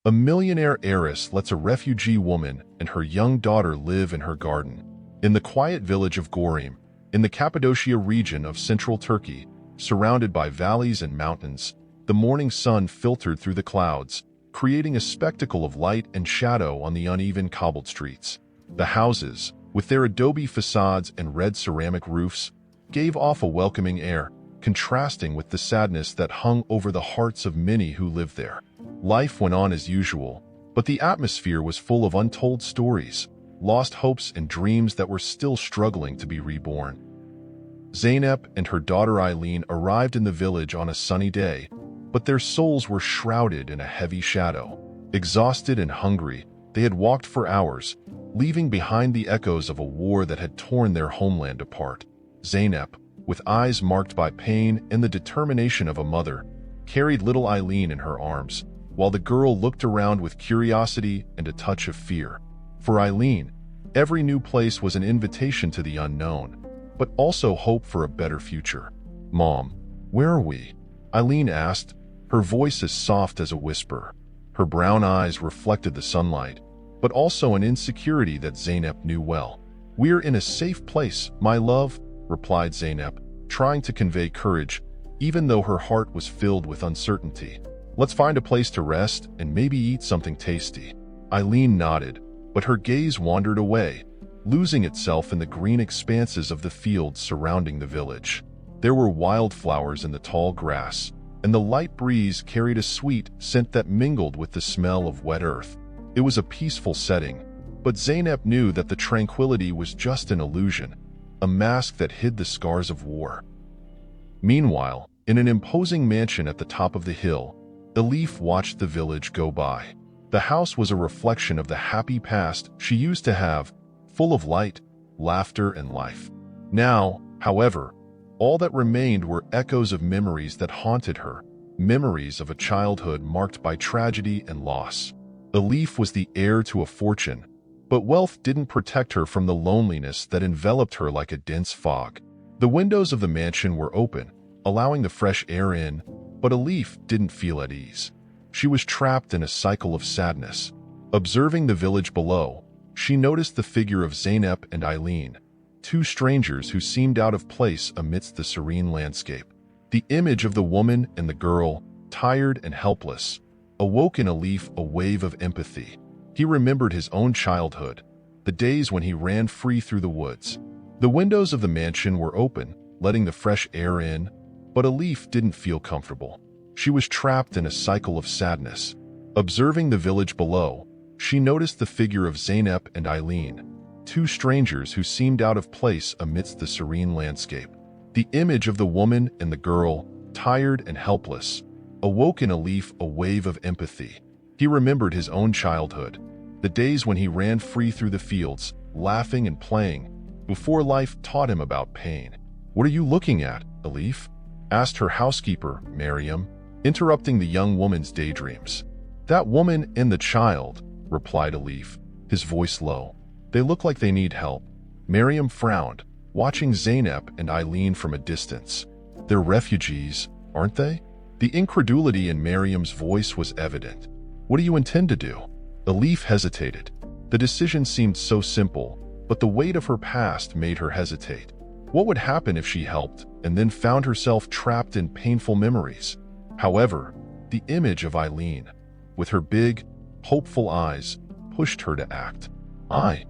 A millionaire heiress lets a refugee woman and her young daughter live in her garden. In the quiet village of Gorim, in the Cappadocia region of central Turkey, surrounded by valleys and mountains, the morning sun filtered through the clouds, creating a spectacle of light and shadow on the uneven cobbled streets. The houses, with their adobe facades and red ceramic roofs, gave off a welcoming air, contrasting with the sadness that hung over the hearts of many who lived there. Life went on as usual, but the atmosphere was full of untold stories, lost hopes and dreams that were still struggling to be reborn. Zeynep and her daughter Eileen arrived in the village on a sunny day, but their souls were shrouded in a heavy shadow. Exhausted and hungry, they had walked for hours, leaving behind the echoes of a war that had torn their homeland apart. Zeynep, with eyes marked by pain and the determination of a mother, carried little Eileen in her arms, while the girl looked around with curiosity and a touch of fear. For Eileen, every new place was an invitation to the unknown, but also hope for a better future. "Mom, where are we?" Eileen asked, her voice as soft as a whisper. Her brown eyes reflected the sunlight, but also an insecurity that Zeynep knew well. "We're in a safe place, my love," replied Zeynep, trying to convey courage, even though her heart was filled with uncertainty. "Let's find a place to rest and maybe eat something tasty." Eileen nodded, but her gaze wandered away, losing itself in the green expanses of the fields surrounding the village. There were wildflowers in the tall grass, and the light breeze carried a sweet scent that mingled with the smell of wet earth. It was a peaceful setting, but Zeynep knew that the tranquility was just an illusion, a mask that hid the scars of war. Meanwhile, in an imposing mansion at the top of the hill, Elif watched the village go by. The house was a reflection of the happy past she used to have, full of light, laughter, and life. Now, however, all that remained were echoes of memories that haunted her, memories of a childhood marked by tragedy and loss. Elif was the heir to a fortune, but wealth didn't protect her from the loneliness that enveloped her like a dense fog. The windows of the mansion were open, allowing the fresh air in, but Elif didn't feel at ease. She was trapped in a cycle of sadness. Observing the village below, she noticed the figure of Zeynep and Eileen, two strangers who seemed out of place amidst the serene landscape. The image of the woman and the girl, tired and helpless, awoke in Elif a wave of empathy. He remembered his own childhood, the days when he ran free through the woods. The windows of the mansion were open, letting the fresh air in, but Elif didn't feel comfortable. She was trapped in a cycle of sadness. Observing the village below, she noticed the figure of Zeynep and Eileen, two strangers who seemed out of place amidst the serene landscape. The image of the woman and the girl, tired and helpless, awoke in Elif a wave of empathy. He remembered his own childhood, the days when he ran free through the fields, laughing and playing, before life taught him about pain. "What are you looking at, Elif?" asked her housekeeper, Miriam, interrupting the young woman's daydreams. "That woman and the child," replied Elif, his voice low. "They look like they need help." Miriam frowned, watching Zeynep and Eileen from a distance. "They're refugees, aren't they?" The incredulity in Miriam's voice was evident. "What do you intend to do?" Elif hesitated. The decision seemed so simple, but the weight of her past made her hesitate. What would happen if she helped and then found herself trapped in painful memories? However, the image of Eileen, with her big, hopeful eyes, pushed her to act. I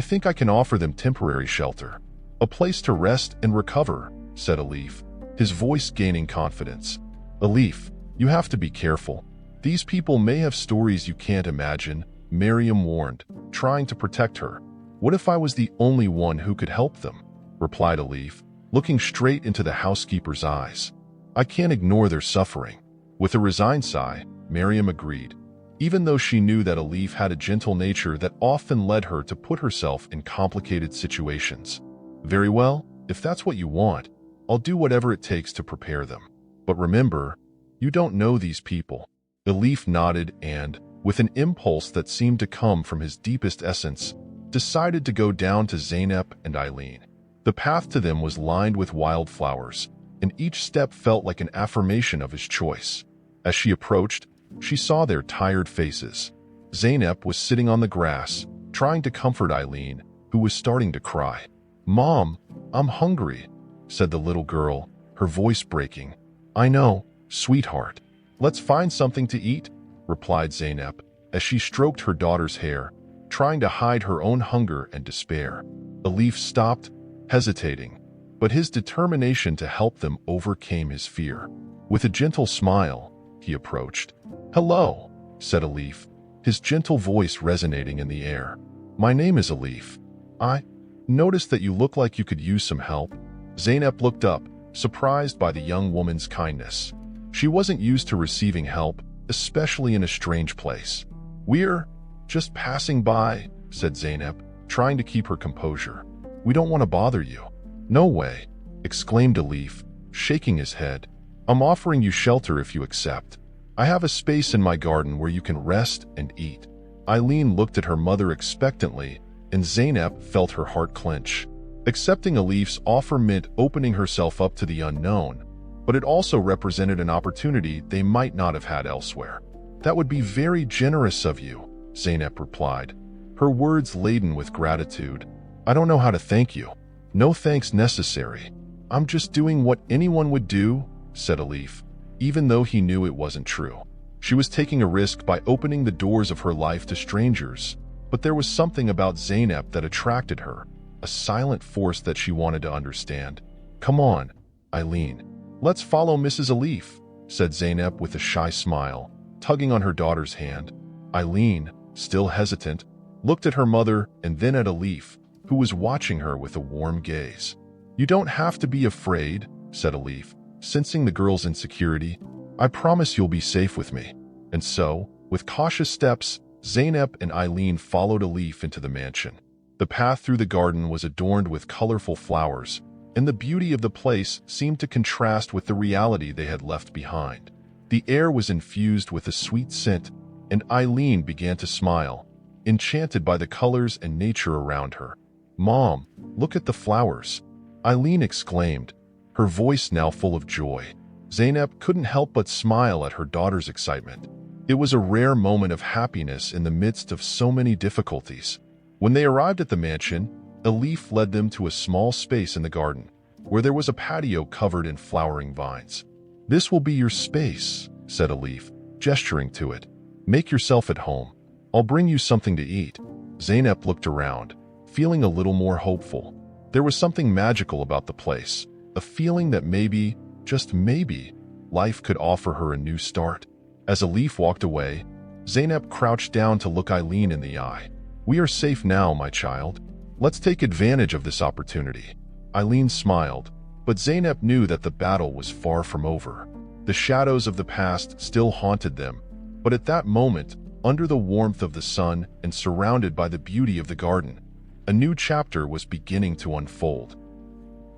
think I can offer them temporary shelter. A place to rest and recover," said Elif, his voice gaining confidence. "Elif, you have to be careful. These people may have stories you can't imagine," Miriam warned, trying to protect her. "What if I was the only one who could help them?" replied Elif, looking straight into the housekeeper's eyes. "I can't ignore their suffering." With a resigned sigh, Miriam agreed, even though she knew that Elif had a gentle nature that often led her to put herself in complicated situations. "Very well, if that's what you want, I'll do whatever it takes to prepare them. But remember, you don't know these people." Elif nodded and, with an impulse that seemed to come from his deepest essence, decided to go down to Zeynep and Eileen. The path to them was lined with wildflowers, and each step felt like an affirmation of his choice. As she approached, She saw their tired faces. Zeynep was sitting on the grass, trying to comfort Eileen, who was starting to cry. "Mom, I'm hungry," said the little girl, her voice breaking. "I know, sweetheart. Let's find something to eat," replied Zeynep, as she stroked her daughter's hair, trying to hide her own hunger and despair. Elif stopped, hesitating, but his determination to help them overcame his fear. With a gentle smile, he approached. "Hello," said Elif, his gentle voice resonating in the air. "My name is Elif. I noticed that you look like you could use some help." Zeynep looked up, surprised by the young woman's kindness. She wasn't used to receiving help, especially in a strange place. "We're just passing by," said Zeynep, trying to keep her composure. "We don't want to bother you." "No way," exclaimed Elif, shaking his head. "I'm offering you shelter if you accept. I have a space in my garden where you can rest and eat." Eileen looked at her mother expectantly, and Zeynep felt her heart clench. Accepting Elif's offer meant opening herself up to the unknown, but it also represented an opportunity they might not have had elsewhere. "That would be very generous of you," Zeynep replied, her words laden with gratitude. "I don't know how to thank you." "No thanks necessary. I'm just doing what anyone would do," said Elif, even though he knew it wasn't true. She was taking a risk by opening the doors of her life to strangers, but there was something about Zeynep that attracted her, a silent force that she wanted to understand. "Come on, Eileen. Let's follow Mrs. Elif," said Zeynep with a shy smile, tugging on her daughter's hand. Eileen, still hesitant, looked at her mother and then at Elif, who was watching her with a warm gaze. "You don't have to be afraid," said Elif, sensing the girl's insecurity. "I promise you'll be safe with me." And so, with cautious steps, Zeynep and Eileen followed Elif into the mansion. The path through the garden was adorned with colorful flowers, and the beauty of the place seemed to contrast with the reality they had left behind. The air was infused with a sweet scent, and Eileen began to smile, enchanted by the colors and nature around her. "Mom, look at the flowers," Eileen exclaimed, her voice now full of joy. Zeynep couldn't help but smile at her daughter's excitement. It was a rare moment of happiness in the midst of so many difficulties. When they arrived at the mansion, Elif led them to a small space in the garden, where there was a patio covered in flowering vines. "This will be your space," said Elif, gesturing to it. "Make yourself at home. I'll bring you something to eat." Zeynep looked around, feeling a little more hopeful. There was something magical about the place, a feeling that maybe, just maybe, life could offer her a new start. As Elif walked away, Zeynep crouched down to look Eileen in the eye. "We are safe now, my child. Let's take advantage of this opportunity." Eileen smiled, but Zeynep knew that the battle was far from over. The shadows of the past still haunted them, but at that moment, under the warmth of the sun and surrounded by the beauty of the garden, a new chapter was beginning to unfold.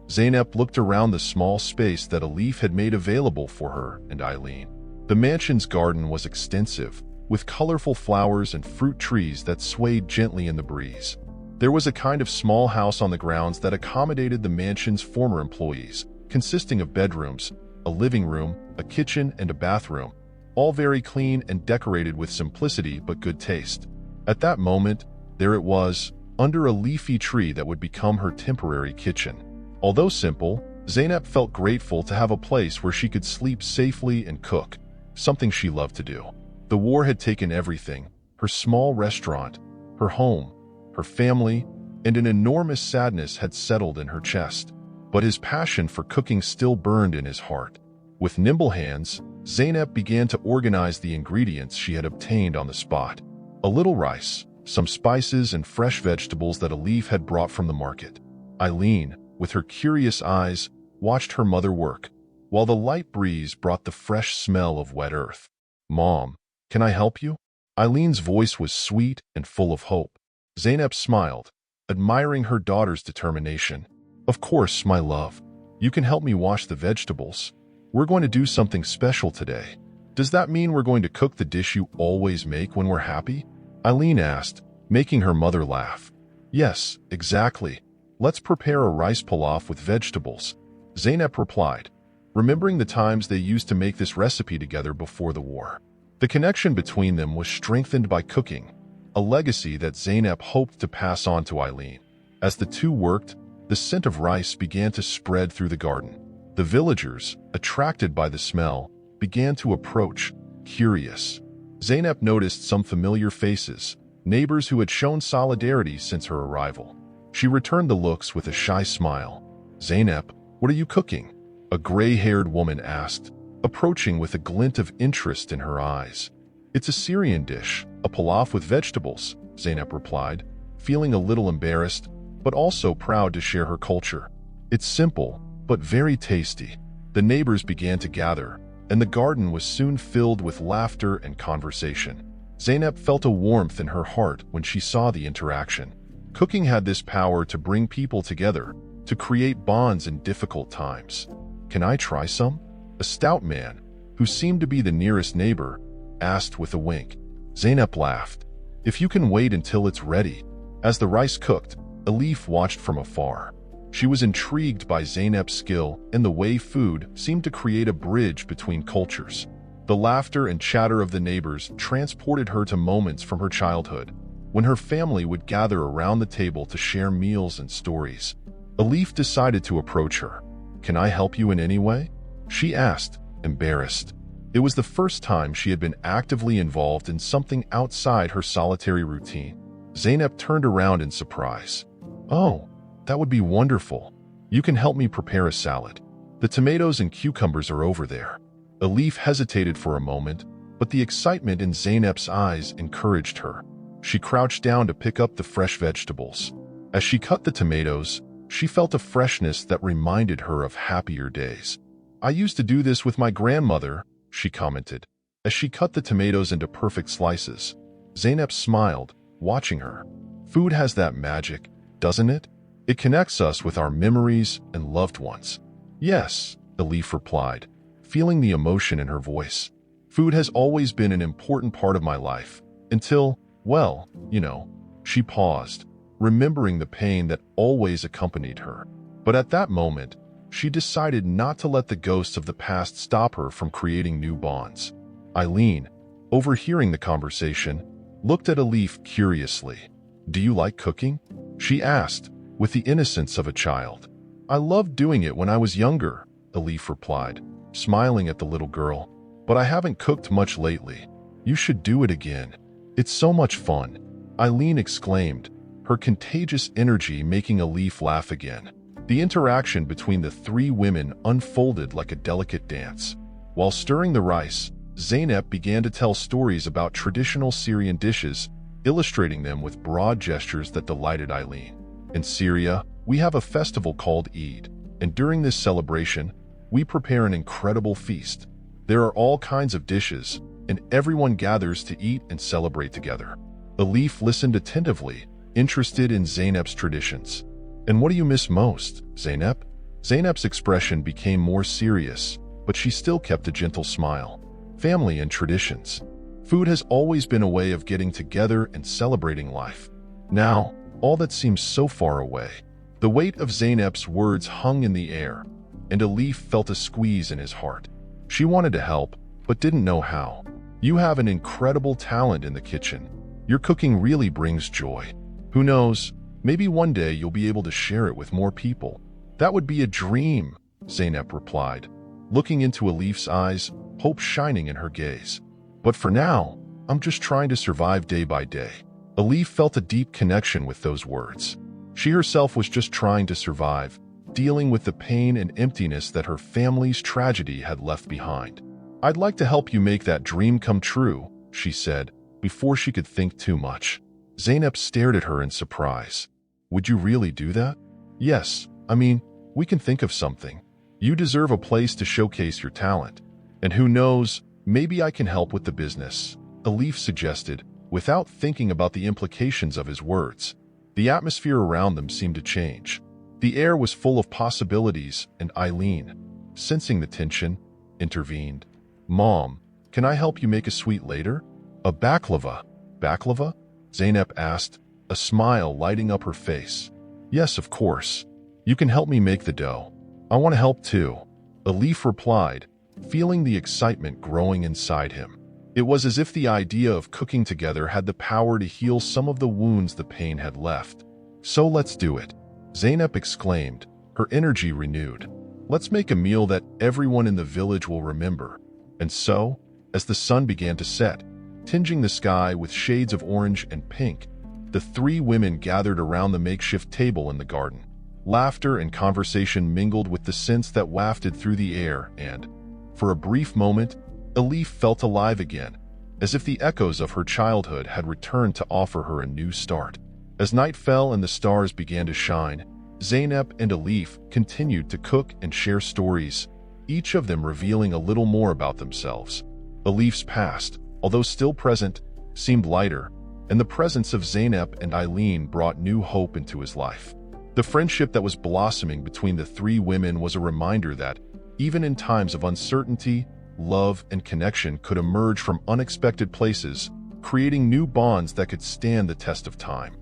Zeynep looked around the small space that Elif had made available for her and Eileen. The mansion's garden was extensive, with colorful flowers and fruit trees that swayed gently in the breeze. There was a kind of small house on the grounds that accommodated the mansion's former employees, consisting of bedrooms, a living room, a kitchen, and a bathroom, all very clean and decorated with simplicity but good taste. At that moment, there it was, under a leafy tree that would become her temporary kitchen. Although simple, Zeynep felt grateful to have a place where she could sleep safely and cook, something she loved to do. The war had taken everything, her small restaurant, her home, her family, and an enormous sadness had settled in her chest. But his passion for cooking still burned in his heart. With nimble hands, Zeynep began to organize the ingredients she had obtained on the spot. A little rice, some spices, and fresh vegetables that Elif had brought from the market. Eileen, with her curious eyes, watched her mother work, while the light breeze brought the fresh smell of wet earth. "Mom, can I help you?" Eileen's voice was sweet and full of hope. Zeynep smiled, admiring her daughter's determination. "Of course, my love. You can help me wash the vegetables. We're going to do something special today." "Does that mean we're going to cook the dish you always make when we're happy?" Eileen asked, making her mother laugh. "Yes, exactly. Let's prepare a rice pilaf with vegetables," Zeynep replied, remembering the times they used to make this recipe together before the war. The connection between them was strengthened by cooking, a legacy that Zainab hoped to pass on to Eileen. As the two worked, the scent of rice began to spread through the garden. The villagers, attracted by the smell, began to approach, curious. Zainab noticed some familiar faces, neighbors who had shown solidarity since her arrival. She returned the looks with a shy smile. "Zainab, what are you cooking?" a gray-haired woman asked, approaching with a glint of interest in her eyes. "It's a Syrian dish, a pilaf with vegetables," Zainab replied, feeling a little embarrassed, but also proud to share her culture. "It's simple, but very tasty." The neighbors began to gather, and the garden was soon filled with laughter and conversation. Zainab felt a warmth in her heart when she saw the interaction. Cooking had this power to bring people together, to create bonds in difficult times. "Can I try some?" a stout man, who seemed to be the nearest neighbor, asked with a wink. Zainab laughed. "If you can wait until it's ready." As the rice cooked, Elif watched from afar. She was intrigued by Zainab's skill and the way food seemed to create a bridge between cultures. The laughter and chatter of the neighbors transported her to moments from her childhood, when her family would gather around the table to share meals and stories. Elif decided to approach her. "Can I help you in any way?" she asked, embarrassed. It was the first time she had been actively involved in something outside her solitary routine. Zainab turned around in surprise. "Oh, that would be wonderful. You can help me prepare a salad. The tomatoes and cucumbers are over there." Elif hesitated for a moment, but the excitement in Zainab's eyes encouraged her. She crouched down to pick up the fresh vegetables. As she cut the tomatoes, she felt a freshness that reminded her of happier days. "I used to do this with my grandmother," she commented, as she cut the tomatoes into perfect slices. Zainab smiled, watching her. "Food has that magic, doesn't it? It connects us with our memories and loved ones." "Yes," Elif replied, feeling the emotion in her voice. "Food has always been an important part of my life, until, well, She paused, remembering the pain that always accompanied her. But at that moment, she decided not to let the ghosts of the past stop her from creating new bonds. Eileen, overhearing the conversation, looked at Elif curiously. "Do you like cooking?" she asked, with the innocence of a child. "I loved doing it when I was younger," Elif replied, smiling at the little girl. "But I haven't cooked much lately. You should do it again. It's so much fun," Eileen exclaimed, her contagious energy making Elif laugh again. The interaction between the three women unfolded like a delicate dance. While stirring the rice, Zainab began to tell stories about traditional Syrian dishes, illustrating them with broad gestures that delighted Eileen. "In Syria, we have a festival called Eid, and during this celebration, we prepare an incredible feast. There are all kinds of dishes, and everyone gathers to eat and celebrate together." Elif listened attentively, interested in Zainab's traditions. "And what do you miss most, Zainab?" Zainab's expression became more serious, but she still kept a gentle smile. "Family and traditions. Food has always been a way of getting together and celebrating life. Now, all that seems so far away." The weight of Zainab's words hung in the air, and Elif felt a squeeze in his heart. She wanted to help, but didn't know how. "You have an incredible talent in the kitchen. Your cooking really brings joy. Who knows, maybe one day you'll be able to share it with more people." "That would be a dream," Zainab replied, looking into Elif's eyes, hope shining in her gaze. "But for now, I'm just trying to survive day by day." Elif felt a deep connection with those words. She herself was just trying to survive, dealing with the pain and emptiness that her family's tragedy had left behind. "I'd like to help you make that dream come true," she said, before she could think too much. Zainab stared at her in surprise. "Would you really do that?" "Yes, we can think of something. You deserve a place to showcase your talent. And who knows, maybe I can help with the business," Elif suggested, without thinking about the implications of his words. The atmosphere around them seemed to change. The air was full of possibilities, and Eileen, sensing the tension, intervened. "Mom, can I help you make a sweet later?" "A baklava." "Baklava?" Zainab asked, a smile lighting up her face. "Yes, of course. You can help me make the dough." "I want to help too," Elif replied, feeling the excitement growing inside him. It was as if the idea of cooking together had the power to heal some of the wounds the pain had left. "So let's do it," Zainab exclaimed, her energy renewed. "Let's make a meal that everyone in the village will remember." And so, as the sun began to set, tinging the sky with shades of orange and pink, the three women gathered around the makeshift table in the garden. Laughter and conversation mingled with the scents that wafted through the air, and, for a brief moment, Elif felt alive again, as if the echoes of her childhood had returned to offer her a new start. As night fell and the stars began to shine, Zainab and Elif continued to cook and share stories, each of them revealing a little more about themselves. Elif's past, although still present, seemed lighter, and the presence of Zainab and Eileen brought new hope into his life. The friendship that was blossoming between the three women was a reminder that, even in times of uncertainty, love and connection could emerge from unexpected places, creating new bonds that could stand the test of time.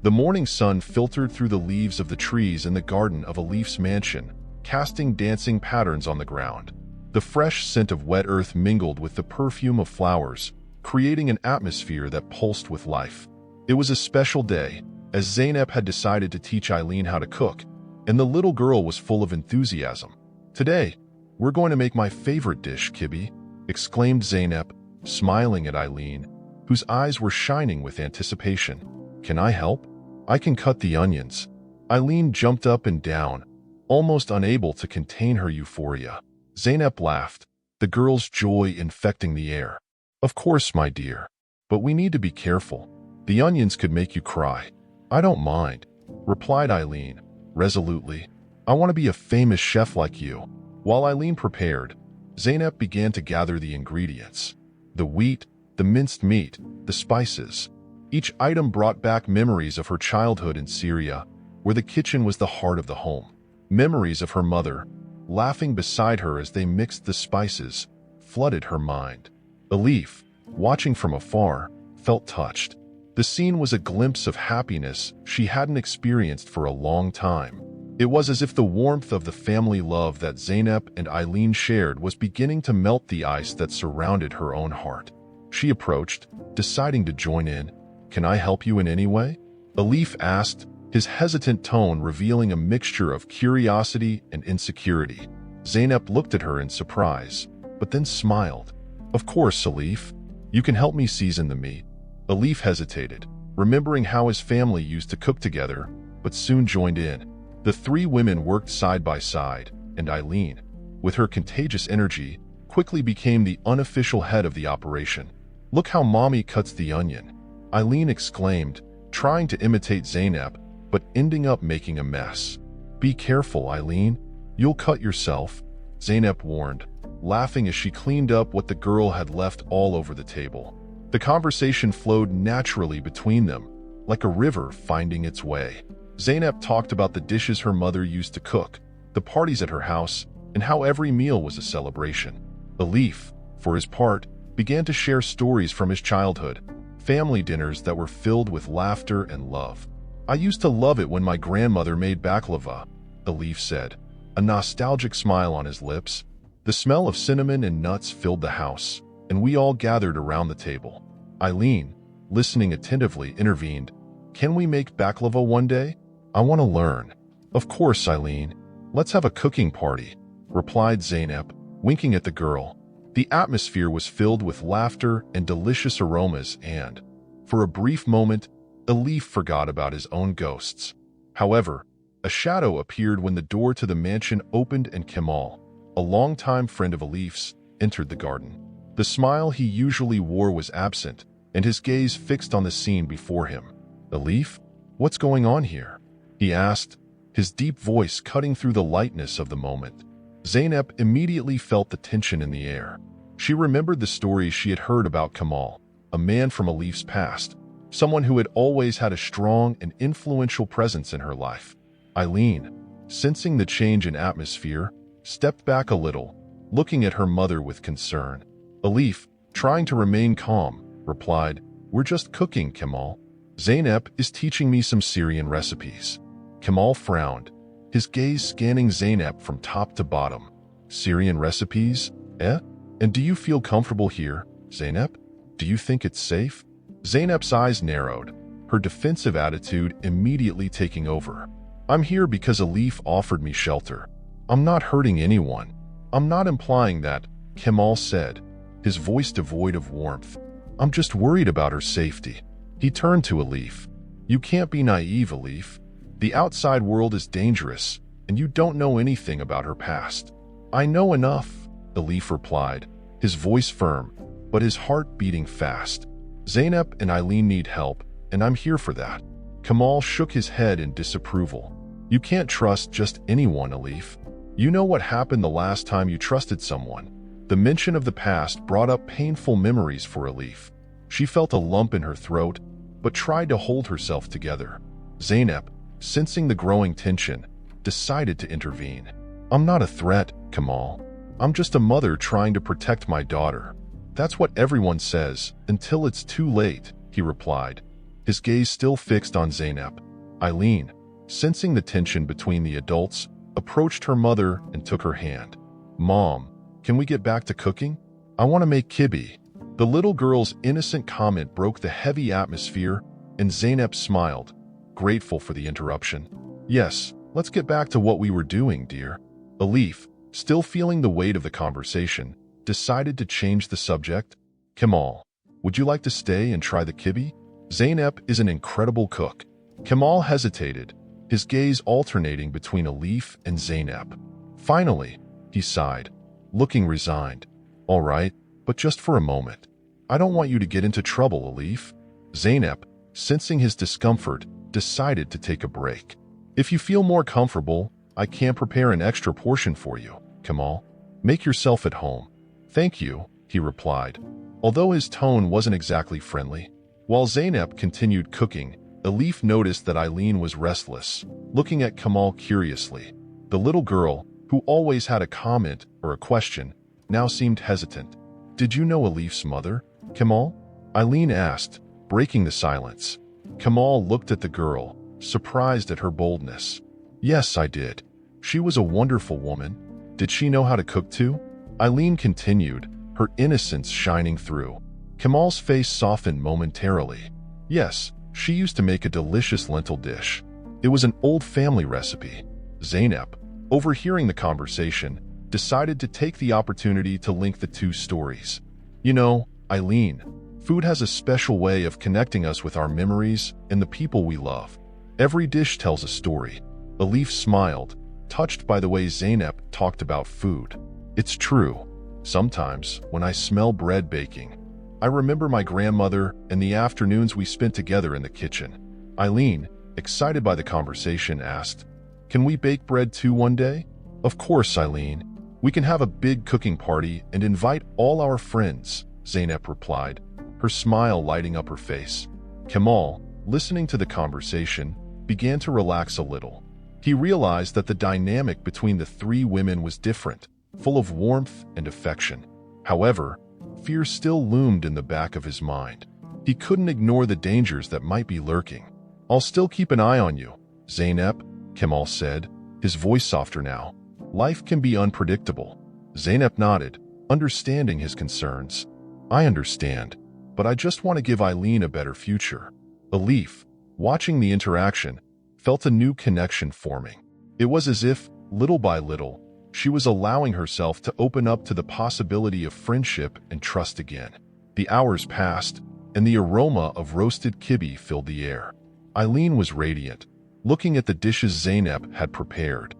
The morning sun filtered through the leaves of the trees in the garden of Elif's mansion, casting dancing patterns on the ground. The fresh scent of wet earth mingled with the perfume of flowers, creating an atmosphere that pulsed with life. It was a special day, as Zainab had decided to teach Eileen how to cook, and the little girl was full of enthusiasm. "Today, we're going to make my favorite dish, Kibby," exclaimed Zainab, smiling at Eileen, whose eyes were shining with anticipation. "Can I help? I can cut the onions." Eileen jumped up and down, almost unable to contain her euphoria. Zainab laughed, the girl's joy infecting the air. "Of course, my dear. But we need to be careful. The onions could make you cry." "I don't mind," replied Eileen, resolutely. "I want to be a famous chef like you." While Eileen prepared, Zainab began to gather the ingredients. The wheat, the minced meat, the spices. Each item brought back memories of her childhood in Syria, where the kitchen was the heart of the home. Memories of her mother, laughing beside her as they mixed the spices, flooded her mind. Elif, watching from afar, felt touched. The scene was a glimpse of happiness she hadn't experienced for a long time. It was as if the warmth of the family love that Zainab and Eileen shared was beginning to melt the ice that surrounded her own heart. She approached, deciding to join in. "Can I help you in any way?" Elif asked, his hesitant tone revealing a mixture of curiosity and insecurity. Zainab looked at her in surprise, but then smiled. "Of course, Elif. You can help me season the meat." Elif hesitated, remembering how his family used to cook together, but soon joined in. The three women worked side by side, and Eileen, with her contagious energy, quickly became the unofficial head of the operation. "Look how mommy cuts the onion," Eileen exclaimed, trying to imitate Zainab, but ending up making a mess. "Be careful, Eileen. You'll cut yourself," Zainab warned, laughing as she cleaned up what the girl had left all over the table. The conversation flowed naturally between them, like a river finding its way. Zainab talked about the dishes her mother used to cook, the parties at her house, and how every meal was a celebration. Elif, for his part, began to share stories from his childhood, family dinners that were filled with laughter and love. "I used to love it when my grandmother made baklava," Elif said, a nostalgic smile on his lips. The smell of cinnamon and nuts filled the house, and we all gathered around the table. Eileen, listening attentively, intervened. "Can we make baklava one day? I want to learn." "Of course, Eileen. Let's have a cooking party," replied Zainab, winking at the girl. The atmosphere was filled with laughter and delicious aromas and, for a brief moment, Elif forgot about his own ghosts. However, a shadow appeared when the door to the mansion opened and Kamal, a longtime friend of Elif's, entered the garden. The smile he usually wore was absent, and his gaze fixed on the scene before him. "Elif, what's going on here?" he asked, his deep voice cutting through the lightness of the moment. Zainab immediately felt the tension in the air. She remembered the stories she had heard about Kamal, a man from Elif's past, someone who had always had a strong and influential presence in her life. Eileen, sensing the change in atmosphere, stepped back a little, looking at her mother with concern. Elif, trying to remain calm, replied, "We're just cooking, Kamal. Zainab is teaching me some Syrian recipes." Kamal frowned, his gaze scanning Zainab from top to bottom. "Syrian recipes? Eh? And do you feel comfortable here?" Zainab, do you think it's safe? Zainab's eyes narrowed, her defensive attitude immediately taking over. I'm here because Alif offered me shelter. I'm not hurting anyone. I'm not implying that, Kamal said, his voice devoid of warmth. I'm just worried about her safety. He turned to Alif. You can't be naive, Alif. The outside world is dangerous, and you don't know anything about her past. I know enough, Alif replied, his voice firm, but his heart beating fast. Zainab and Eileen need help, and I'm here for that. Kamal shook his head in disapproval. You can't trust just anyone, Alif. You know what happened the last time you trusted someone. The mention of the past brought up painful memories for Alif. She felt a lump in her throat, but tried to hold herself together. Zainab, sensing the growing tension, decided to intervene. I'm not a threat, Kamal. I'm just a mother trying to protect my daughter. That's what everyone says, until it's too late, he replied, his gaze still fixed on Zainab. Eileen, sensing the tension between the adults, approached her mother and took her hand. Mom, can we get back to cooking? I want to make kibbeh. The little girl's innocent comment broke the heavy atmosphere, and Zainab smiled, grateful for the interruption. Yes, let's get back to what we were doing, dear. Alif, still feeling the weight of the conversation, decided to change the subject. Kamal, would you like to stay and try the kibbeh? Zainab is an incredible cook. Kamal hesitated, his gaze alternating between Alif and Zainab. Finally, he sighed, looking resigned. All right, but just for a moment. I don't want you to get into trouble, Alif. Zainab, sensing his discomfort, decided to take a break. If you feel more comfortable, I can prepare an extra portion for you, Kamal. Make yourself at home. Thank you, he replied, although his tone wasn't exactly friendly. While Zainab continued cooking, Alif noticed that Eileen was restless, looking at Kamal curiously. The little girl, who always had a comment or a question, now seemed hesitant. Did you know Alif's mother, Kamal? Eileen asked, breaking the silence. Kamal looked at the girl, surprised at her boldness. Yes, I did. She was a wonderful woman. Did she know how to cook too? Eileen continued, her innocence shining through. Kamal's face softened momentarily. Yes, she used to make a delicious lentil dish. It was an old family recipe. Zainab, overhearing the conversation, decided to take the opportunity to link the two stories. You know, Eileen, food has a special way of connecting us with our memories and the people we love. Every dish tells a story. Alif smiled, touched by the way Zainab talked about food. It's true. Sometimes, when I smell bread baking, I remember my grandmother and the afternoons we spent together in the kitchen. Eileen, excited by the conversation, asked, Can we bake bread too one day? Of course, Eileen. We can have a big cooking party and invite all our friends, Zainab replied, her smile lighting up her face. Kamal, listening to the conversation, began to relax a little. He realized that the dynamic between the three women was different, full of warmth and affection. However, fear still loomed in the back of his mind. He couldn't ignore the dangers that might be lurking. I'll still keep an eye on you, Zainab, Kamal said, his voice softer now. Life can be unpredictable. Zainab nodded, understanding his concerns. I understand, but I just want to give Eileen a better future. Alif, watching the interaction, felt a new connection forming. It was as if, little by little, she was allowing herself to open up to the possibility of friendship and trust again. The hours passed, and the aroma of roasted kibbeh filled the air. Eileen was radiant, looking at the dishes Zainab had prepared.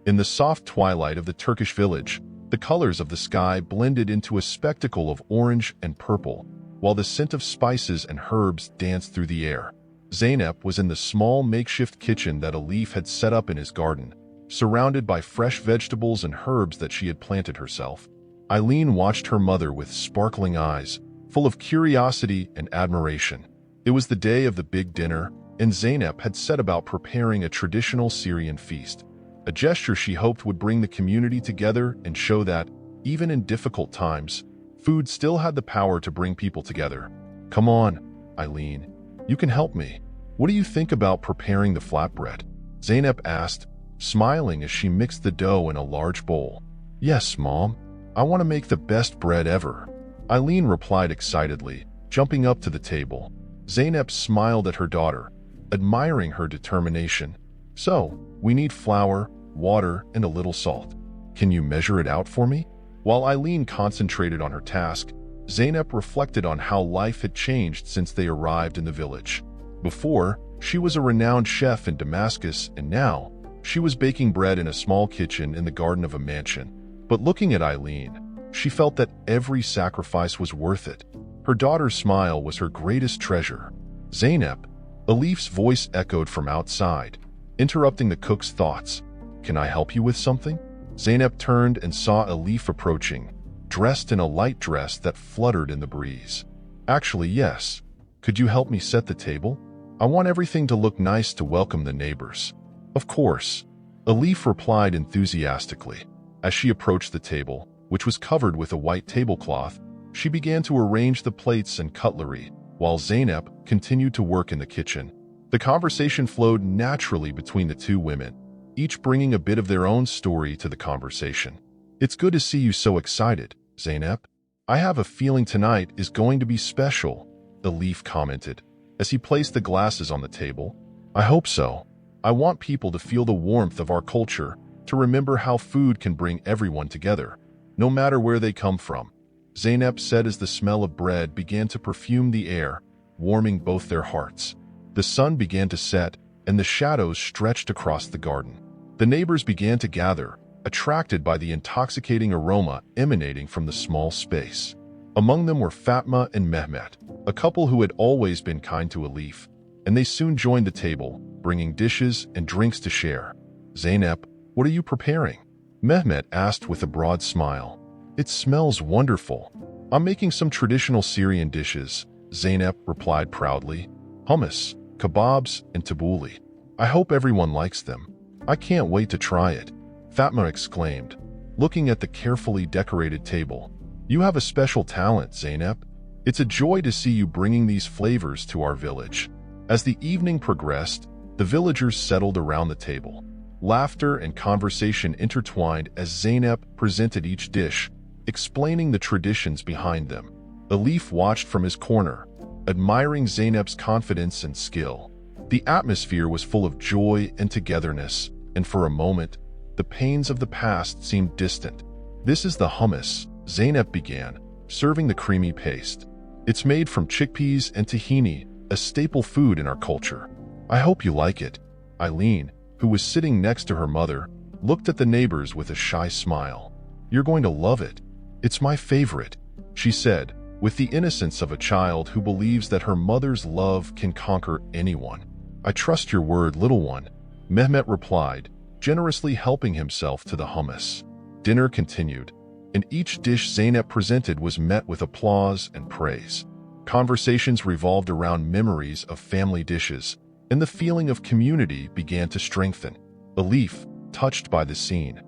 In the soft twilight of the Turkish village, the colors of the sky blended into a spectacle of orange and purple, while the scent of spices and herbs danced through the air. Zainab was in the small makeshift kitchen that Alif had set up in his garden, surrounded by fresh vegetables and herbs that she had planted herself. Eileen watched her mother with sparkling eyes, full of curiosity and admiration. It was the day of the big dinner, and Zainab had set about preparing a traditional Syrian feast, a gesture she hoped would bring the community together and show that, even in difficult times, food still had the power to bring people together. Come on, Eileen, you can help me. What do you think about preparing the flatbread? Zainab asked, smiling as she mixed the dough in a large bowl. Yes, Mom. I want to make the best bread ever. Eileen replied excitedly, jumping up to the table. Zainab smiled at her daughter, admiring her determination. So, we need flour, water, and a little salt. Can you measure it out for me? While Eileen concentrated on her task, Zainab reflected on how life had changed since they arrived in the village. Before, she was a renowned chef in Damascus, and now, she was baking bread in a small kitchen in the garden of a mansion. But looking at Eileen, she felt that every sacrifice was worth it. Her daughter's smile was her greatest treasure. Zainab, Alif's voice echoed from outside, interrupting the cook's thoughts. Can I help you with something? Zainab turned and saw Alif approaching, dressed in a light dress that fluttered in the breeze. Actually, yes. Could you help me set the table? I want everything to look nice to welcome the neighbors. Of course, Alif replied enthusiastically. As she approached the table, which was covered with a white tablecloth, she began to arrange the plates and cutlery, while Zainab continued to work in the kitchen. The conversation flowed naturally between the two women, each bringing a bit of their own story to the conversation. It's good to see you so excited, Zainab. I have a feeling tonight is going to be special, Alif commented, as he placed the glasses on the table. I hope so. I want people to feel the warmth of our culture, to remember how food can bring everyone together, no matter where they come from, Zainab said as the smell of bread began to perfume the air, warming both their hearts. The sun began to set, and the shadows stretched across the garden. The neighbors began to gather, attracted by the intoxicating aroma emanating from the small space. Among them were Fatma and Mehmet, a couple who had always been kind to Alif, and they soon joined the table, bringing dishes and drinks to share. Zainab, what are you preparing? Mehmet asked with a broad smile. It smells wonderful. I'm making some traditional Syrian dishes, Zainab replied proudly. Hummus, kebabs, and tabbouleh. I hope everyone likes them. I can't wait to try it, Fatma exclaimed, looking at the carefully decorated table. You have a special talent, Zainab. It's a joy to see you bringing these flavors to our village. As the evening progressed, the villagers settled around the table. Laughter and conversation intertwined as Zainab presented each dish, explaining the traditions behind them. Alif watched from his corner, admiring Zainab's confidence and skill. The atmosphere was full of joy and togetherness, and for a moment, the pains of the past seemed distant. This is the hummus, Zainab began, serving the creamy paste. It's made from chickpeas and tahini, a staple food in our culture. I hope you like it. Eileen, who was sitting next to her mother, looked at the neighbors with a shy smile. You're going to love it. It's my favorite, she said, with the innocence of a child who believes that her mother's love can conquer anyone. I trust your word, little one, Mehmet replied, generously helping himself to the hummus. Dinner continued, and each dish Zainab presented was met with applause and praise. Conversations revolved around memories of family dishes, and the feeling of community began to strengthen. Alif, touched by the scene,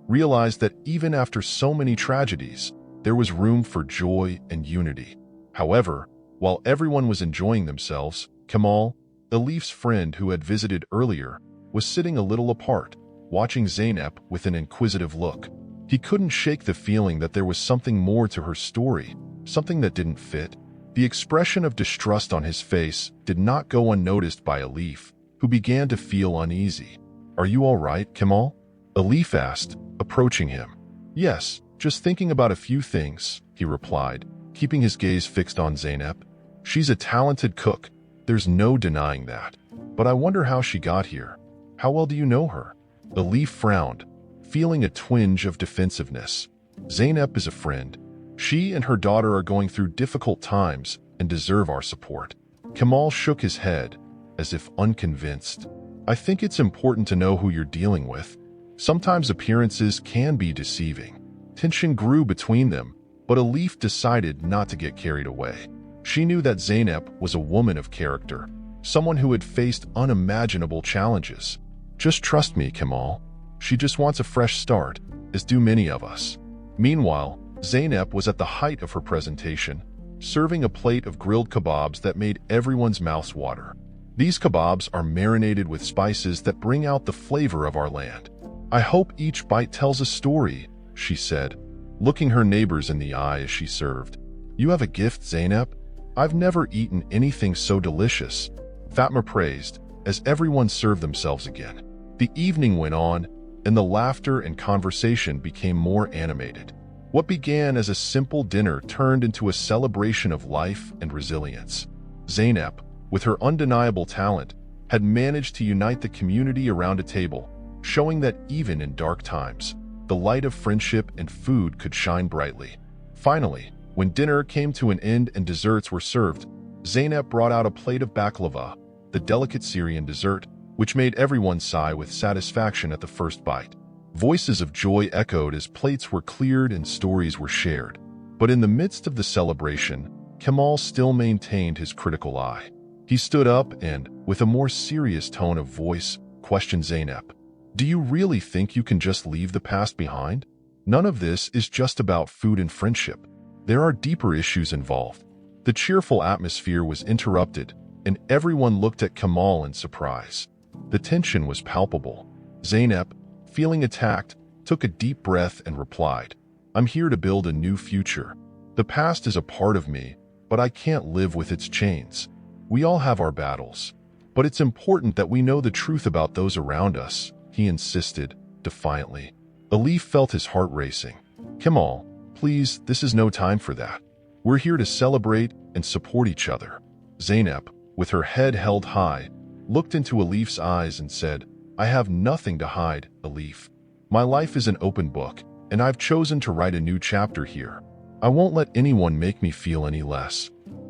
realized that even after so many tragedies, there was room for joy and unity. However, while everyone was enjoying themselves, Kamal, Alif's friend who had visited earlier, was sitting a little apart, watching Zainab with an inquisitive look. He couldn't shake the feeling that there was something more to her story, something that didn't fit. The expression of distrust on his face did not go unnoticed by Alif, who began to feel uneasy. Are you all right, Kamal? Alif asked, approaching him. Yes, just thinking about a few things, he replied, keeping his gaze fixed on Zainab. She's a talented cook, there's no denying that. But I wonder how she got here. How well do you know her? Alif frowned, feeling a twinge of defensiveness. Zainab is a friend. She and her daughter are going through difficult times and deserve our support. Kamal shook his head, as if unconvinced. I think it's important to know who you're dealing with. Sometimes appearances can be deceiving. Tension grew between them, but Alif decided not to get carried away. She knew that Zainab was a woman of character, someone who had faced unimaginable challenges. Just trust me, Kamal. She just wants a fresh start, as do many of us. Meanwhile, Zainab was at the height of her presentation, serving a plate of grilled kebabs that made everyone's mouths water. These kebabs are marinated with spices that bring out the flavor of our land. I hope each bite tells a story, she said, looking her neighbors in the eye as she served. "You have a gift, Zainab? I've never eaten anything so delicious," Fatma praised, as everyone served themselves again. The evening went on, and the laughter and conversation became more animated. What began as a simple dinner turned into a celebration of life and resilience. Zainab, with her undeniable talent, had managed to unite the community around a table, showing that even in dark times, the light of friendship and food could shine brightly. Finally, when dinner came to an end and desserts were served, Zainab brought out a plate of baklava, the delicate Syrian dessert, which made everyone sigh with satisfaction at the first bite. Voices of joy echoed as plates were cleared and stories were shared. But in the midst of the celebration, Kamal still maintained his critical eye. He stood up and, with a more serious tone of voice, questioned Zainab. "Do you really think you can just leave the past behind? None of this is just about food and friendship. There are deeper issues involved." The cheerful atmosphere was interrupted, and everyone looked at Kamal in surprise. The tension was palpable. Zainab, feeling attacked, took a deep breath and replied, "I'm here to build a new future. The past is a part of me, but I can't live with its chains. We all have our battles. But it's important that we know the truth about those around us," he insisted, defiantly. Alif felt his heart racing. "Kamal, please, this is no time for that. We're here to celebrate and support each other." Zainab, with her head held high, looked into Alif's eyes and said, "I have nothing to hide, Alif. My life is an open book, and I've chosen to write a new chapter here. I won't let anyone make me feel any less."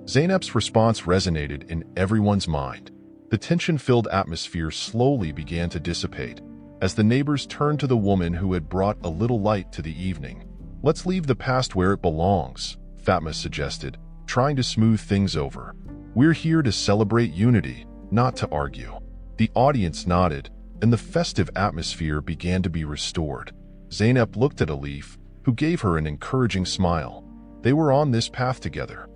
Zainab's response resonated in everyone's mind. The tension-filled atmosphere slowly began to dissipate as the neighbors turned to the woman who had brought a little light to the evening. "Let's leave the past where it belongs," Fatma suggested, trying to smooth things over. "We're here to celebrate unity, not to argue." The audience nodded, and the festive atmosphere began to be restored. Zainab looked at Alif, who gave her an encouraging smile. They were on this path together.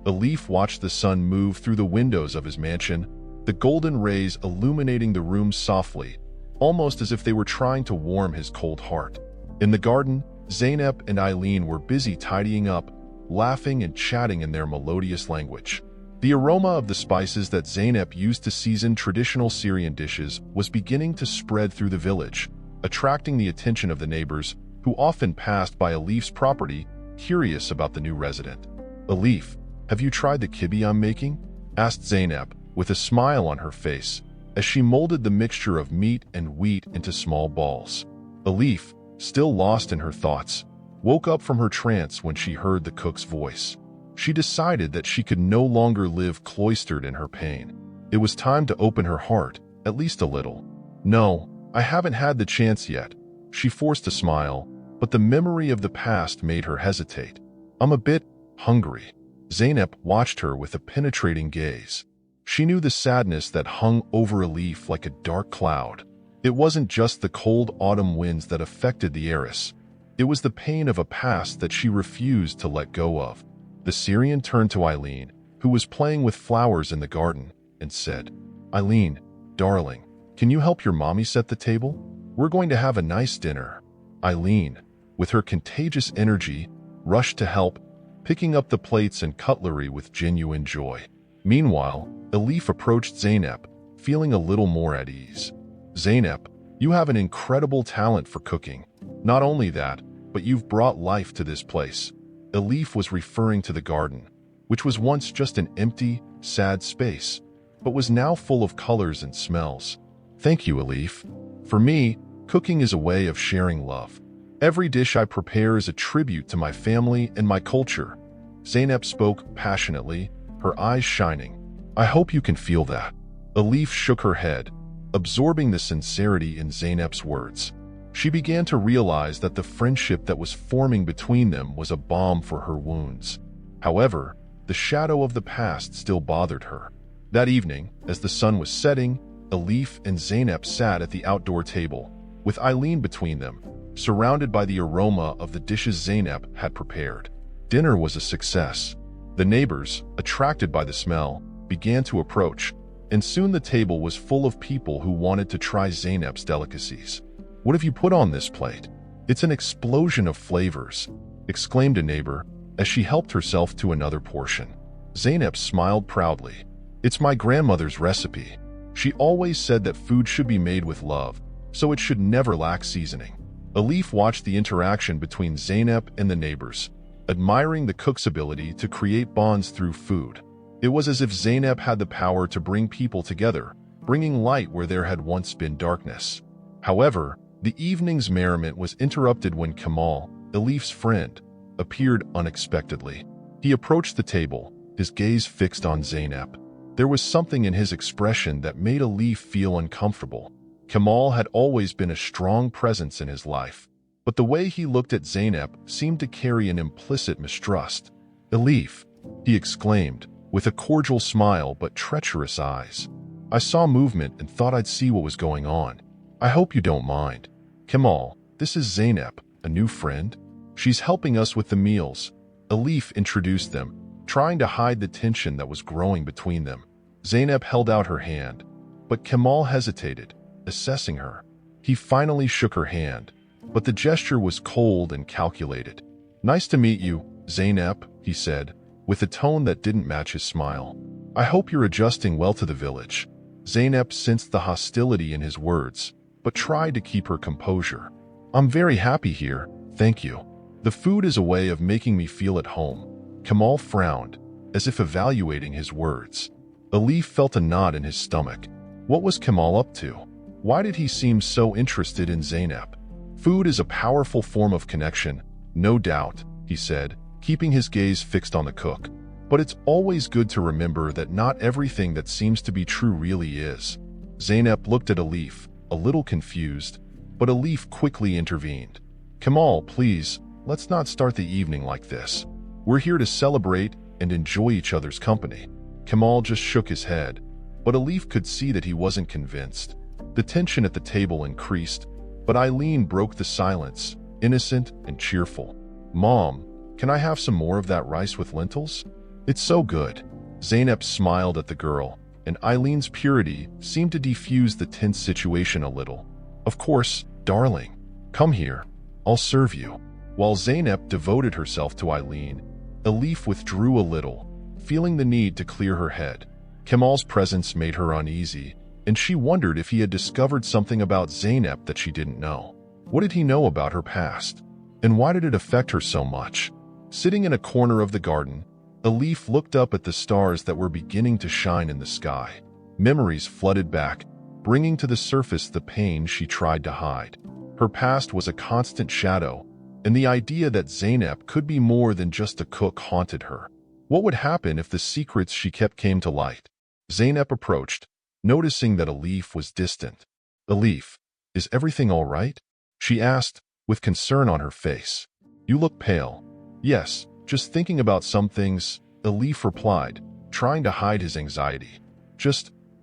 Alif watched the sun move through the windows of his mansion, the golden rays illuminating the room softly, almost as if they were trying to warm his cold heart. In the garden, Zainab and Eileen were busy tidying up, laughing and chatting in their melodious language. The aroma of the spices that Zainab used to season traditional Syrian dishes was beginning to spread through the village, attracting the attention of the neighbors, who often passed by Alif's property, curious about the new resident. "Alif, have you tried the kibbeh I'm making?" asked Zainab, with a smile on her face, as she molded the mixture of meat and wheat into small balls. Alif, still lost in her thoughts, woke up from her trance when she heard the cook's voice. She decided that she could no longer live cloistered in her pain. It was time to open her heart, at least a little. "No, I haven't had the chance yet." She forced a smile, but the memory of the past made her hesitate. "I'm a bit hungry." Zainab watched her with a penetrating gaze. She knew the sadness that hung over Alif like a dark cloud. It wasn't just the cold autumn winds that affected the heiress. It was the pain of a past that she refused to let go of. The Syrian turned to Eileen, who was playing with flowers in the garden, and said, "Eileen, darling, can you help your mommy set the table? We're going to have a nice dinner." Eileen, with her contagious energy, rushed to help, picking up the plates and cutlery with genuine joy. Meanwhile, Alif approached Zainab, feeling a little more at ease. "Zainab, you have an incredible talent for cooking. Not only that, but you've brought life to this place." Alif was referring to the garden, which was once just an empty, sad space, but was now full of colors and smells. "Thank you, Alif. For me, cooking is a way of sharing love. Every dish I prepare is a tribute to my family and my culture." Zainab spoke passionately, her eyes shining. "I hope you can feel that." Alif shook her head, absorbing the sincerity in Zainab's words. She began to realize that the friendship that was forming between them was a balm for her wounds. However, the shadow of the past still bothered her. That evening, as the sun was setting, Alif and Zainab sat at the outdoor table, with Eileen between them, surrounded by the aroma of the dishes Zainab had prepared. Dinner was a success. The neighbors, attracted by the smell, began to approach, and soon the table was full of people who wanted to try Zainab's delicacies. "What have you put on this plate? It's an explosion of flavors," exclaimed a neighbor, as she helped herself to another portion. Zainab smiled proudly. "It's my grandmother's recipe. She always said that food should be made with love, so it should never lack seasoning." Elif watched the interaction between Zainab and the neighbors, admiring the cook's ability to create bonds through food. It was as if Zainab had the power to bring people together, bringing light where there had once been darkness. However, the evening's merriment was interrupted when Kamal, Elif's friend, appeared unexpectedly. He approached the table, his gaze fixed on Zainab. There was something in his expression that made Elif feel uncomfortable. Kamal had always been a strong presence in his life, but the way he looked at Zainab seemed to carry an implicit mistrust. "Elif," he exclaimed, with a cordial smile but treacherous eyes. "I saw movement and thought I'd see what was going on. I hope you don't mind." "Kamal, this is Zainab, a new friend. She's helping us with the meals." Elif introduced them, trying to hide the tension that was growing between them. Zainab held out her hand, but Kamal hesitated, assessing her. He finally shook her hand, but the gesture was cold and calculated. "Nice to meet you, Zainab," he said, with a tone that didn't match his smile. "I hope you're adjusting well to the village." Zainab sensed the hostility in his words, but tried to keep her composure. "I'm very happy here, thank you. The food is a way of making me feel at home." Kamal frowned, as if evaluating his words. Elif felt a knot in his stomach. What was Kamal up to? Why did he seem so interested in Zainab? "Food is a powerful form of connection, no doubt," he said, keeping his gaze fixed on the cook. "But it's always good to remember that not everything that seems to be true really is." Zainab looked at Elif, a little confused, but Elif quickly intervened. "Kamal, please, let's not start the evening like this. We're here to celebrate and enjoy each other's company." Kamal just shook his head, but Elif could see that he wasn't convinced. The tension at the table increased, but Eileen broke the silence, innocent and cheerful. "Mom, can I have some more of that rice with lentils? It's so good." Zainab smiled at the girl, and Eileen's purity seemed to defuse the tense situation a little. "Of course, darling. Come here. I'll serve you." While Zainab devoted herself to Eileen, Elif withdrew a little, feeling the need to clear her head. Kamal's presence made her uneasy, and she wondered if he had discovered something about Zainab that she didn't know. What did he know about her past? And why did it affect her so much? Sitting in a corner of the garden, Elif looked up at the stars that were beginning to shine in the sky. Memories flooded back, bringing to the surface the pain she tried to hide. Her past was a constant shadow, and the idea that Zainab could be more than just a cook haunted her. What would happen if the secrets she kept came to light? Zainab approached, noticing that Elif was distant. "Elif, is everything all right?" she asked, with concern on her face. "You look pale." "Yes, just thinking about some things," Elif replied, trying to hide his anxiety.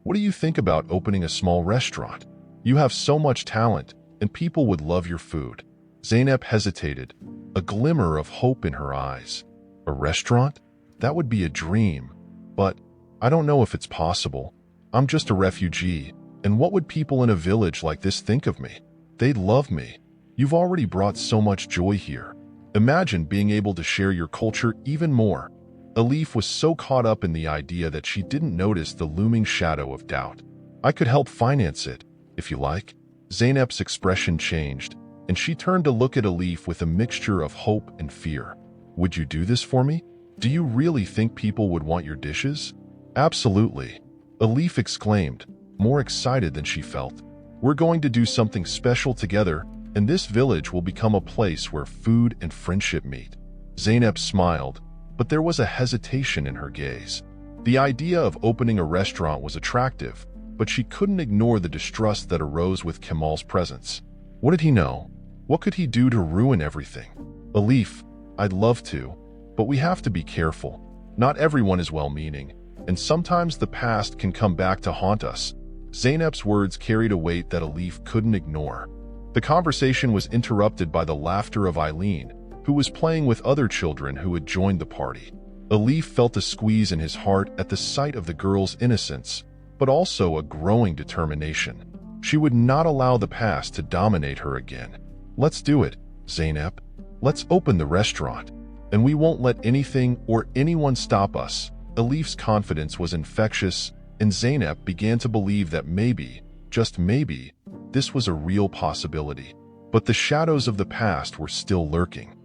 What do you think about opening a small restaurant? You have so much talent, and people would love your food." Zainab hesitated, a glimmer of hope in her eyes. "A restaurant? That would be a dream. But I don't know if it's possible. I'm just a refugee, and what would people in a village like this think of me? They'd love me. You've already brought so much joy here. Imagine being able to share your culture even more." Elif was so caught up in the idea that she didn't notice the looming shadow of doubt. "I could help finance it, if you like." Zainab's expression changed, and she turned to look at Elif with a mixture of hope and fear. "Would you do this for me? Do you really think people would want your dishes?" "Absolutely," Elif exclaimed, more excited than she felt. "We're going to do something special together, and this village will become a place where food and friendship meet." Zainab smiled, but there was a hesitation in her gaze. The idea of opening a restaurant was attractive, but she couldn't ignore the distrust that arose with Kamal's presence. What did he know? What could he do to ruin everything? "Elif, I'd love to, but we have to be careful. Not everyone is well-meaning, and sometimes the past can come back to haunt us." Zainab's words carried a weight that Elif couldn't ignore. The conversation was interrupted by the laughter of Eileen, who was playing with other children who had joined the party. Elif felt a squeeze in his heart at the sight of the girl's innocence, but also a growing determination. She would not allow the past to dominate her again. "Let's do it, Zainab. Let's open the restaurant." And we won't let anything or anyone stop us. Elif's confidence was infectious, and Zeynep began to believe that maybe, just maybe, this was a real possibility. But the shadows of the past were still lurking.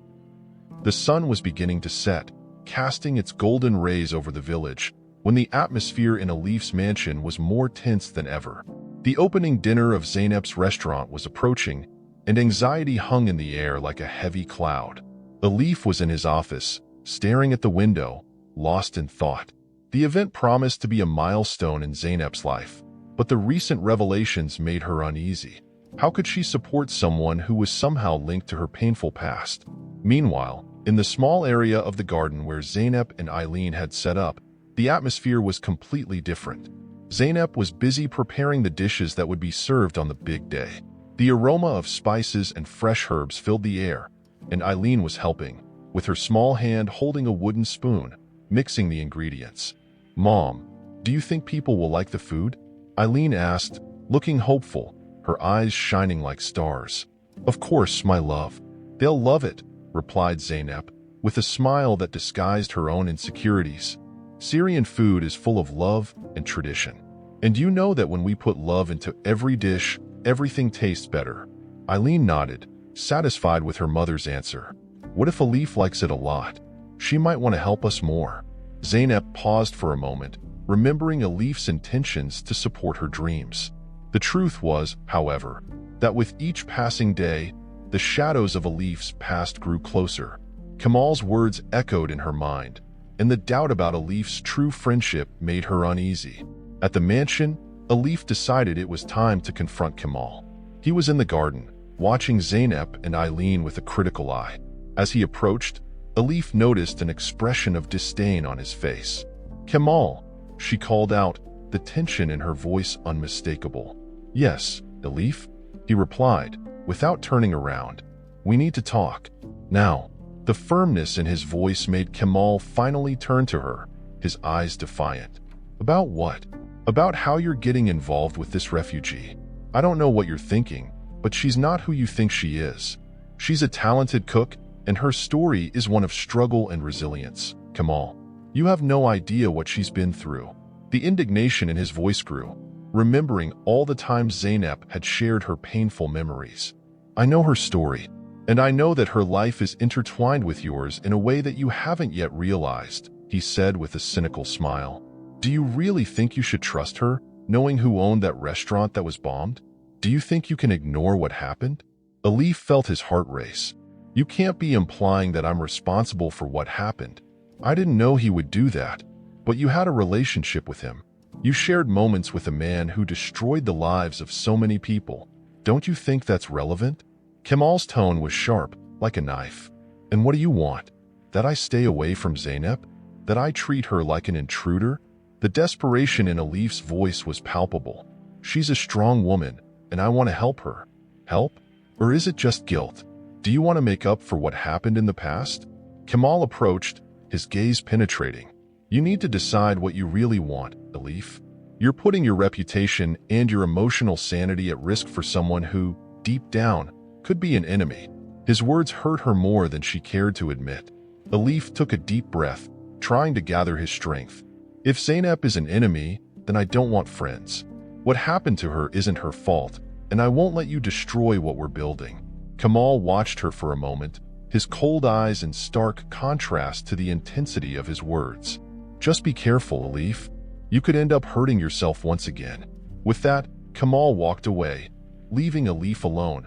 The sun was beginning to set, casting its golden rays over the village, when the atmosphere in Elif's mansion was more tense than ever. The opening dinner of Zeynep's restaurant was approaching, and anxiety hung in the air like a heavy cloud. Elif was in his office, staring at the window, lost in thought. The event promised to be a milestone in Zeynep's life, but the recent revelations made her uneasy. How could she support someone who was somehow linked to her painful past? Meanwhile, in the small area of the garden where Zeynep and Eileen had set up, the atmosphere was completely different. Zeynep was busy preparing the dishes that would be served on the big day. The aroma of spices and fresh herbs filled the air, and Eileen was helping, with her small hand holding a wooden spoon, mixing the ingredients. "Mom, do you think people will like the food?" Eileen asked, looking hopeful, her eyes shining like stars. "Of course, my love. They'll love it," replied Zeynep, with a smile that disguised her own insecurities. Syrian food is full of love and tradition. And you know that when we put love into every dish, everything tastes better. Eileen nodded, satisfied with her mother's answer. What if Elif likes it a lot? She might want to help us more. Zeynep paused for a moment, remembering Elif's intentions to support her dreams. The truth was, however, that with each passing day, the shadows of Elif's past grew closer. Kamal's words echoed in her mind, and the doubt about Elif's true friendship made her uneasy. At the mansion, Elif decided it was time to confront Kamal. He was in the garden, watching Zeynep and Eileen with a critical eye. As he approached, Elif noticed an expression of disdain on his face. "Kamal," she called out, the tension in her voice unmistakable. "Yes, Elif," he replied, without turning around. "We need to talk. Now." The firmness in his voice made Kamal finally turn to her, his eyes defiant. "About what?" "About how you're getting involved with this refugee. I don't know what you're thinking, but she's not who you think she is. She's a talented cook, and her story is one of struggle and resilience. Kamal, you have no idea what she's been through." The indignation in his voice grew, remembering all the times Zeynep had shared her painful memories. "I know her story, and I know that her life is intertwined with yours in a way that you haven't yet realized," he said with a cynical smile. "Do you really think you should trust her, knowing who owned that restaurant that was bombed? Do you think you can ignore what happened?" Elif felt his heart race. "You can't be implying that I'm responsible for what happened. I didn't know he would do that, but you had a relationship with him. You shared moments with a man who destroyed the lives of so many people. Don't you think that's relevant?" Kamal's tone was sharp, like a knife. "And what do you want? That I stay away from Zeynep? That I treat her like an intruder?" The desperation in Elif's voice was palpable. "She's a strong woman, and I want to help her." "Help? Or is it just guilt? Do you want to make up for what happened in the past?" Kamal approached, his gaze penetrating. "You need to decide what you really want, Elif. You're putting your reputation and your emotional sanity at risk for someone who, deep down, could be an enemy." His words hurt her more than she cared to admit. Elif took a deep breath, trying to gather his strength. "If Zeynep is an enemy, then I don't want friends. What happened to her isn't her fault, and I won't let you destroy what we're building." Kamal watched her for a moment, his cold eyes in stark contrast to the intensity of his words. "Just be careful, Elif. You could end up hurting yourself once again." With that, Kamal walked away, leaving Elif alone,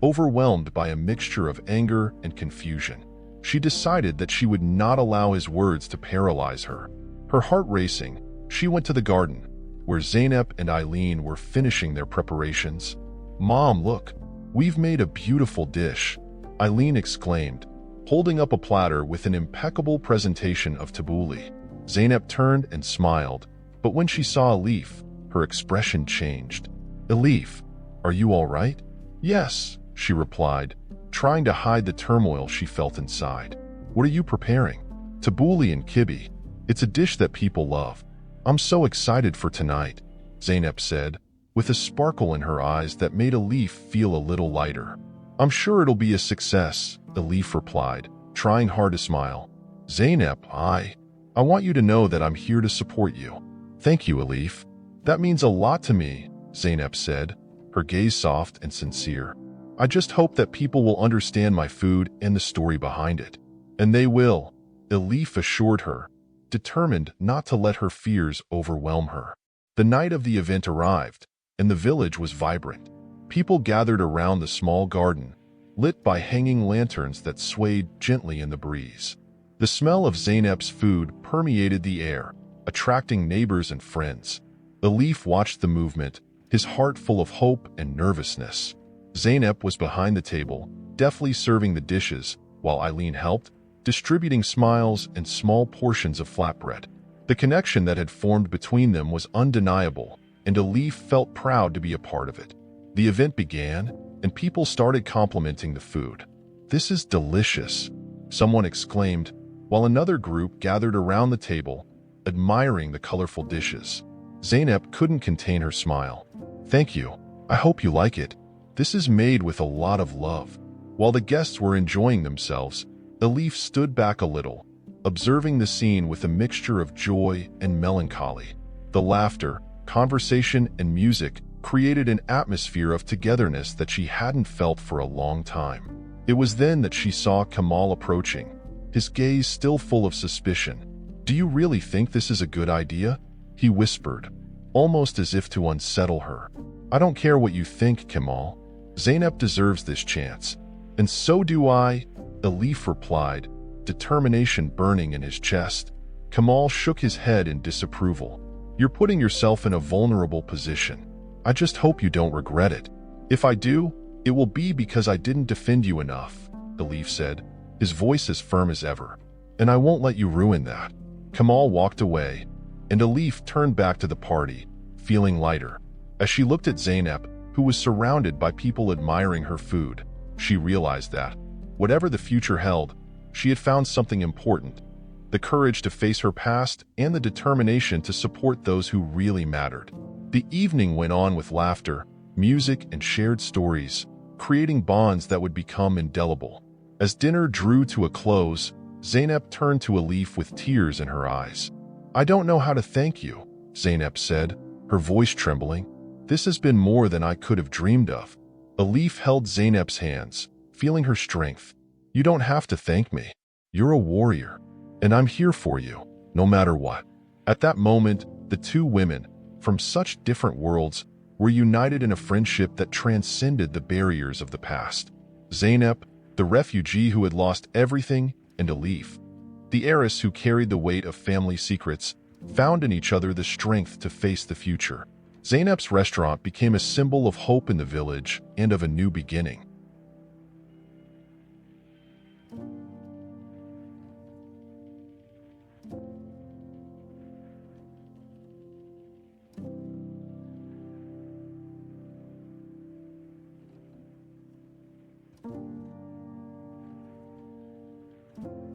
overwhelmed by a mixture of anger and confusion. She decided that she would not allow his words to paralyze her. Her heart racing, she went to the garden, where Zeynep and Eileen were finishing their preparations. "Mom, look, we've made a beautiful dish," Eileen exclaimed, holding up a platter with an impeccable presentation of tabbouleh. Zeynep turned and smiled, but when she saw Elif, her expression changed. "Elif, are you all right?" "Yes," she replied, trying to hide the turmoil she felt inside. "What are you preparing?" "Tabbouleh and kibbeh. It's a dish that people love. I'm so excited for tonight," Zeynep said, with a sparkle in her eyes that made Elif feel a little lighter. "I'm sure it'll be a success," Elif replied, trying hard to smile. Zainab, I want you to know that I'm here to support you. Thank you, Elif. That means a lot to me, Zainab said, her gaze soft and sincere. I just hope that people will understand my food and the story behind it. And they will, Elif assured her, determined not to let her fears overwhelm her. The night of the event arrived, and the village was vibrant. People gathered around the small garden, lit by hanging lanterns that swayed gently in the breeze. The smell of Zainab's food permeated the air, attracting neighbors and friends. Elif watched the movement, his heart full of hope and nervousness. Zainab was behind the table, deftly serving the dishes, while Eileen helped, distributing smiles and small portions of flatbread. The connection that had formed between them was undeniable, and Elif felt proud to be a part of it. The event began, and people started complimenting the food. "This is delicious," someone exclaimed, while another group gathered around the table, admiring the colorful dishes. Zainab couldn't contain her smile. "Thank you. I hope you like it. This is made with a lot of love." While the guests were enjoying themselves, Elif stood back a little, observing the scene with a mixture of joy and melancholy. The laughter, conversation, and music created an atmosphere of togetherness that she hadn't felt for a long time. It was then that she saw Kamal approaching, his gaze still full of suspicion. "Do you really think this is a good idea?" he whispered, almost as if to unsettle her. "I don't care what you think, Kamal. Zainab deserves this chance." "And so do I," Elif replied, determination burning in his chest. Kamal shook his head in disapproval. "You're putting yourself in a vulnerable position. I just hope you don't regret it." "If I do, it will be because I didn't defend you enough," Elif said, his voice as firm as ever. "And I won't let you ruin that." Kamal walked away, and Elif turned back to the party, feeling lighter. As she looked at Zainab, who was surrounded by people admiring her food, she realized that, whatever the future held, she had found something important: the courage to face her past and the determination to support those who really mattered. The evening went on with laughter, music, and shared stories, creating bonds that would become indelible. As dinner drew to a close, Zainab turned to Elif with tears in her eyes. "I don't know how to thank you," Zainab said, her voice trembling. "This has been more than I could have dreamed of." Elif held Zainab's hands, feeling her strength. "You don't have to thank me. You're a warrior, and I'm here for you, no matter what." At that moment, the two women, from such different worlds, were united in a friendship that transcended the barriers of the past. Zainab, the refugee who had lost everything, and Elif, the heiress who carried the weight of family secrets, found in each other the strength to face the future. Zainab's restaurant became a symbol of hope in the village and of a new beginning.